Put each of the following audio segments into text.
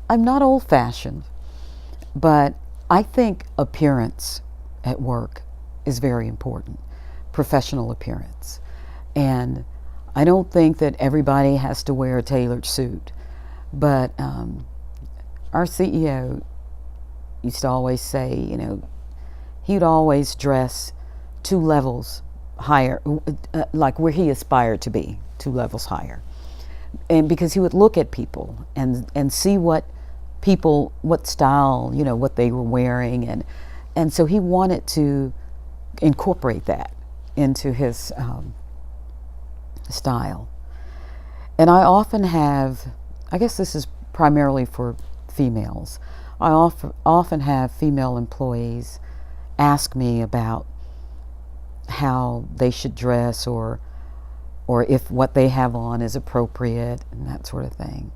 I'm not old-fashioned, but I think appearance at work is very important, professional appearance. And I don't think that everybody has to wear a tailored suit, but our CEO used to always say, he'd always dress 2 levels higher, like where he aspired to be, 2 levels higher. And because he would look at people and see what style, what they were wearing, and so he wanted to incorporate that into his style. And I often have, I guess this is primarily for females, I often have female employees ask me about how they should dress, or if what they have on is appropriate and that sort of thing.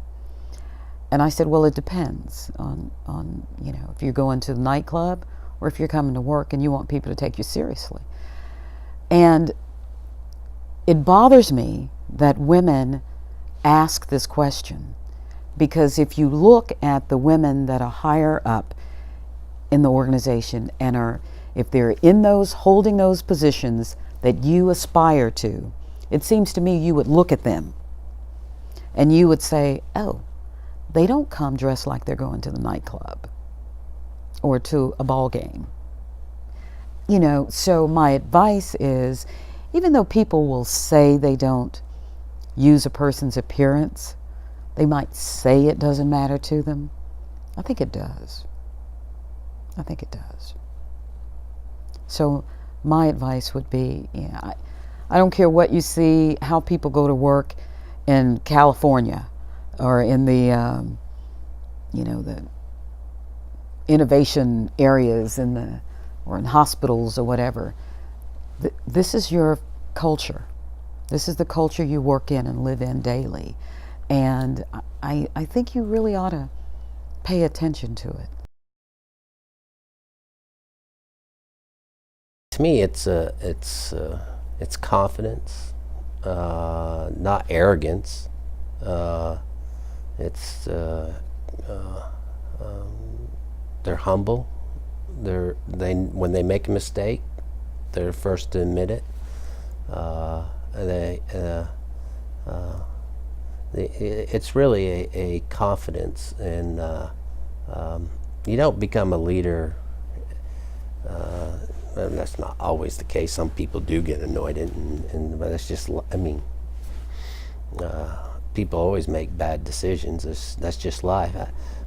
And I said, well, it depends on if you're going to the nightclub or if you're coming to work and you want people to take you seriously. And it bothers me that women ask this question, because if you look at the women that are higher up in the organization and if they're in holding those positions that you aspire to, it seems to me you would look at them and you would say, oh, they don't come dressed like they're going to the nightclub or to a ball game. So my advice is, even though people will say they don't use a person's appearance, they might say it doesn't matter to them. I think it does. I think it does. So my advice would be, I don't care what you see, how people go to work in California or in the, the innovation areas or in hospitals or whatever. This is your culture. This is the culture you work in and live in daily. And I think you really ought to pay attention to it. To me, it's confidence, not arrogance. They're humble. When they make a mistake, they're first to admit it. It's really a confidence, and you don't become a leader. And that's not always the case. Some people do get annoyed, but it's just, people always make bad decisions. That's just life.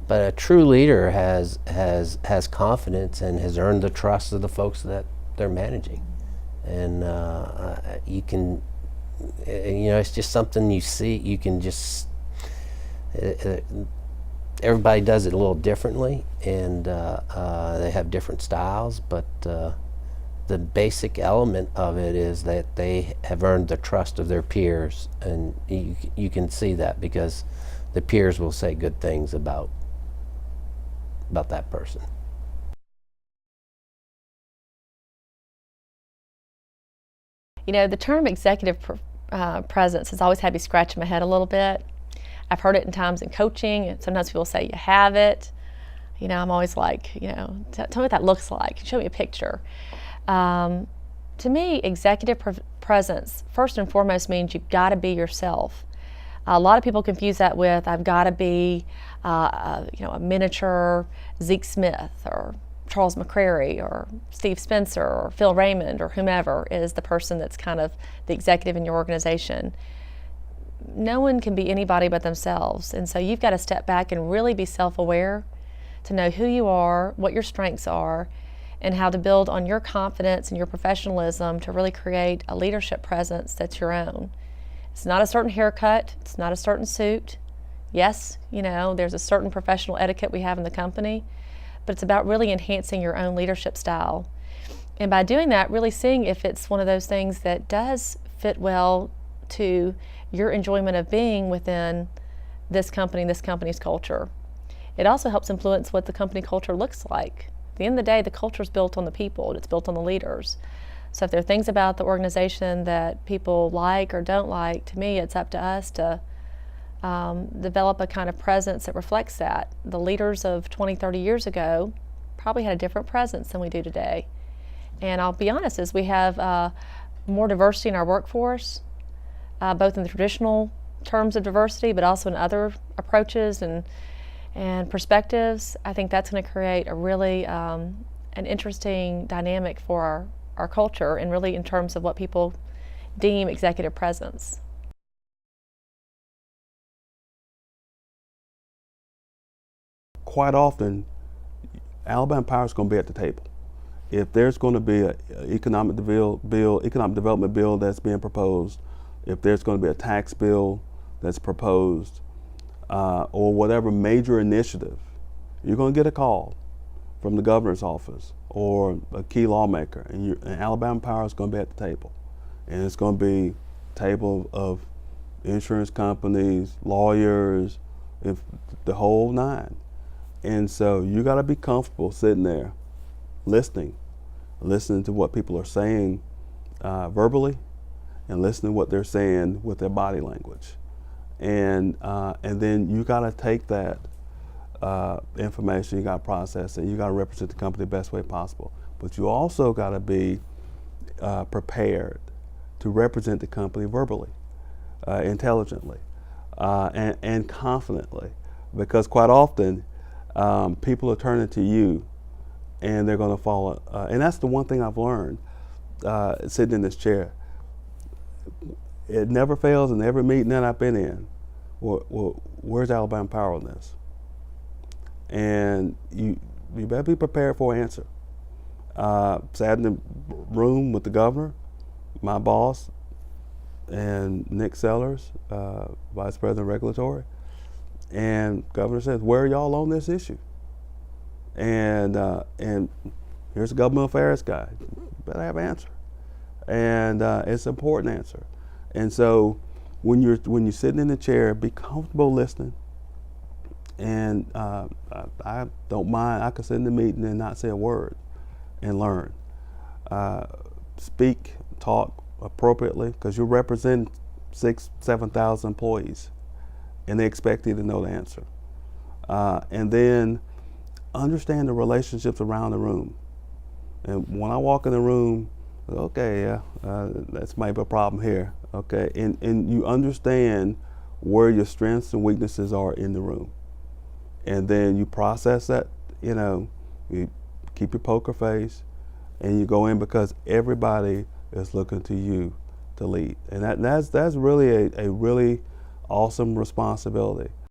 But a true leader has confidence and has earned the trust of the folks that they're managing, and you can, it's just something you see. You can just. Everybody does it a little differently, and they have different styles, but the basic element of it is that they have earned the trust of their peers, and you can see that because the peers will say good things about that person. The term executive presence has always had me scratching my head a little bit. I've heard it in times in coaching, and sometimes people say you have it. I'm always like, tell me what that looks like. Show me a picture. To me, executive presence, first and foremost, means you've got to be yourself. A lot of people confuse that with, I've got to be, a miniature Zeke Smith or Charles McCrary or Steve Spencer or Phil Raymond or whomever is the person that's kind of the executive in your organization. No one can be anybody but themselves, and so you've got to step back and really be self-aware to know who you are, what your strengths are, and how to build on your confidence and your professionalism to really create a leadership presence that's your own. It's not a certain haircut, it's not a certain suit. Yes, there's a certain professional etiquette we have in the company, but it's about really enhancing your own leadership style. And by doing that, really seeing if it's one of those things that does fit well to your enjoyment of being within this company, this company's culture. It also helps influence what the company culture looks like. At the end of the day, the culture is built on the people, it's built on the leaders. So if there are things about the organization that people like or don't like, to me it's up to us to develop a kind of presence that reflects that. The leaders of 20, 30 years ago probably had a different presence than we do today. And I'll be honest, as we have more diversity in our workforce, both in the traditional terms of diversity, but also in other approaches and perspectives, I think that's going to create a really an interesting dynamic for our culture, and really in terms of what people deem executive presence. Quite often, Alabama Power is going to be at the table. If there's going to be an economic development bill that's being proposed, if there's going to be a tax bill that's proposed, or whatever major initiative, you're going to get a call from the governor's office or a key lawmaker, and Alabama Power is going to be at the table. And it's going to be a table of insurance companies, lawyers, the whole nine. And so you got to be comfortable sitting there listening to what people are saying verbally, and listening to what they're saying with their body language. And then you got to take that information, you got to process it, you got to represent the company the best way possible. But you also got to be prepared to represent the company verbally, intelligently, and confidently. Because quite often, people are turning to you and they're going to follow. And that's the one thing I've learned sitting in this chair. It never fails in every meeting that I've been in. Well, where's Alabama Power on this? And you better be prepared for an answer. Sat in the room with the governor, my boss, and Nick Sellers, Vice President of Regulatory. And governor says, where are y'all on this issue? And here's a government affairs guy. Better have an answer. And it's an important answer. And so when you're sitting in the chair, be comfortable listening. And I don't mind. I can sit in the meeting and not say a word and learn. Speak, talk appropriately, because you represent 6,000, 7,000 employees, and they expect you to know the answer. And then understand the relationships around the room. And when I walk in the room, okay, yeah, that's maybe a problem here. Okay, and you understand where your strengths and weaknesses are in the room. And then you process that, you keep your poker face, and you go in because everybody is looking to you to lead. And that's really a really awesome responsibility.